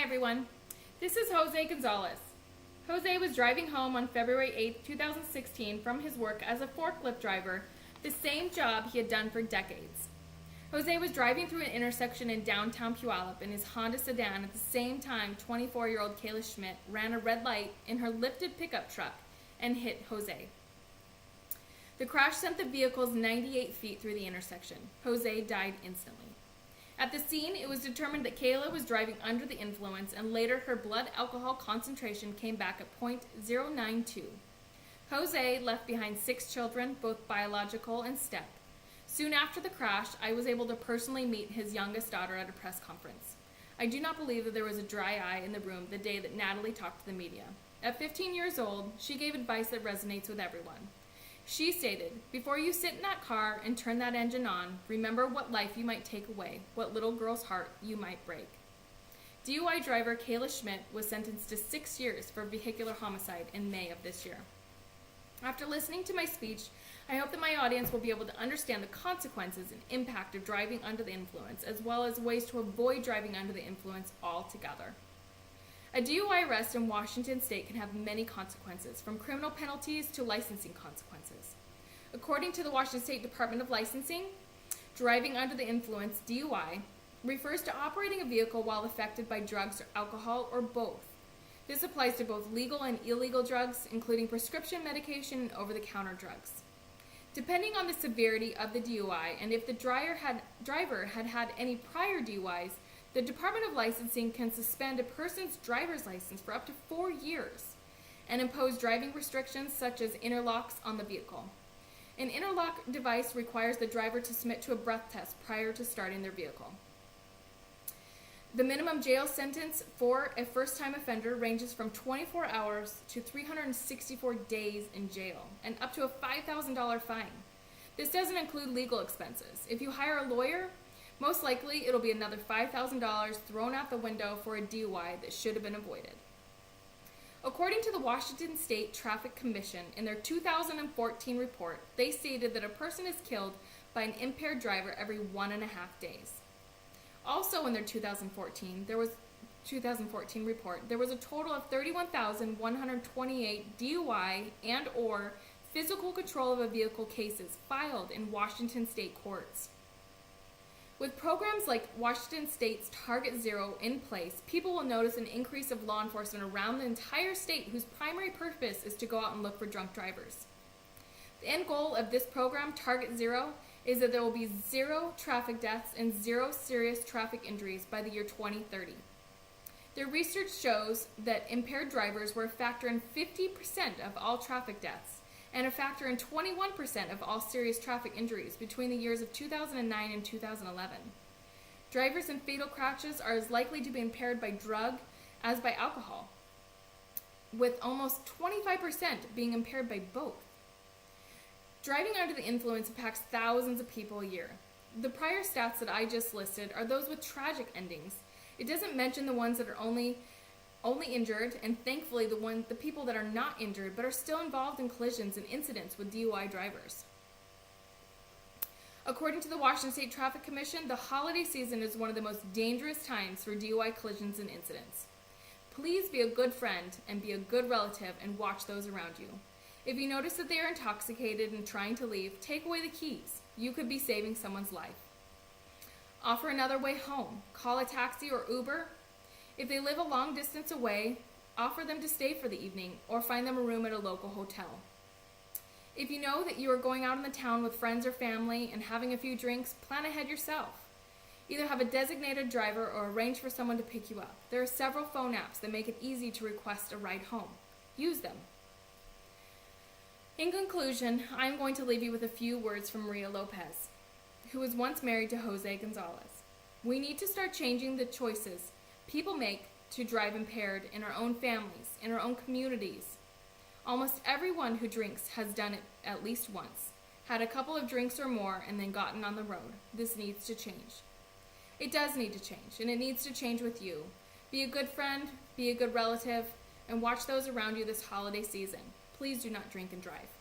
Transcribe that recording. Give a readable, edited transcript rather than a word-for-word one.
everyone. This is Jose Gonzalez. Jose was driving home on February 8, 2016 from his work as a forklift driver, the same job he had done for decades. Jose was driving through an intersection in downtown Puyallup in his Honda sedan at the same time 24-year-old Kayla Schmidt ran a red light in her lifted pickup truck and hit Jose. The crash sent the vehicles 98 feet through the intersection. Jose died instantly. At the scene, it was determined that Kayla was driving under the influence, and later her blood alcohol concentration came back at .092. Jose left behind 6 children, both biological and step. Soon after the crash, I was able to personally meet his youngest daughter at a press conference. I do not believe that there was a dry eye in the room the day that Natalie talked to the media. At 15 years old, she gave advice that resonates with everyone. She stated, "Before you sit in that car and turn that engine on, remember what life you might take away, what little girl's heart you might break." DUI driver Kayla Schmidt was sentenced to 6 years for vehicular homicide in May of this year. After listening to my speech, I hope that my audience will be able to understand the consequences and impact of driving under the influence, as well as ways to avoid driving under the influence altogether. A DUI arrest in Washington state can have many consequences, from criminal penalties to licensing consequences. According to the Washington State Department of Licensing, driving under the influence, DUI, refers to operating a vehicle while affected by drugs or alcohol or both. This applies to both legal and illegal drugs, including prescription medication and over-the-counter drugs. Depending on the severity of the DUI and if the driver had had any prior DUIs, the Department of Licensing can suspend a person's driver's license for up to 4 years and impose driving restrictions such as interlocks on the vehicle. An interlock device requires the driver to submit to a breath test prior to starting their vehicle. The minimum jail sentence for a first-time offender ranges from 24 hours to 364 days in jail and up to a $5,000 fine. This doesn't include legal expenses. If you hire a lawyer, most likely it'll be another $5,000 thrown out the window for a DUI that should have been avoided. According to the Washington State Traffic Commission, in their 2014 report, they stated that a person is killed by an impaired driver every 1.5 days. Also in their 2014 report, there was a total of 31,128 DUI and or physical control of a vehicle cases filed in Washington state courts. With programs like Washington State's Target Zero in place, people will notice an increase of law enforcement around the entire state whose primary purpose is to go out and look for drunk drivers. The end goal of this program, Target Zero, is that there will be 0 traffic deaths and 0 serious traffic injuries by the year 2030. Their research shows that impaired drivers were a factor in 50% of all traffic deaths and a factor in 21% of all serious traffic injuries between the years of 2009 and 2011. Drivers in fatal crashes are as likely to be impaired by drug as by alcohol, with almost 25% being impaired by both. Driving under the influence impacts thousands of people a year. The prior stats that I just listed are those with tragic endings. It doesn't mention the ones that are only injured, and thankfully the people that are not injured but are still involved in collisions and incidents with DUI drivers. According to the Washington State Traffic Commission, the holiday season is one of the most dangerous times for DUI collisions and incidents. Please be a good friend and be a good relative and watch those around you. If you notice that they are intoxicated and trying to leave, take away the keys. You could be saving someone's life. Offer another way home. Call a taxi or Uber. If they live a long distance away, offer them to stay for the evening or find them a room at a local hotel. If you know that you are going out in the town with friends or family and having a few drinks, plan ahead yourself. Either have a designated driver or arrange for someone to pick you up. There are several phone apps that make it easy to request a ride home. Use them. In conclusion, I am going to leave you with a few words from Maria Lopez, who was once married to Jose Gonzalez. We need to start changing the choices people make to drive impaired in our own families, in our own communities. Almost everyone who drinks has done it at least once, had a couple of drinks or more, and then gotten on the road. This needs to change. It does need to change, and it needs to change with you. Be a good friend, be a good relative, and watch those around you this holiday season. Please do not drink and drive.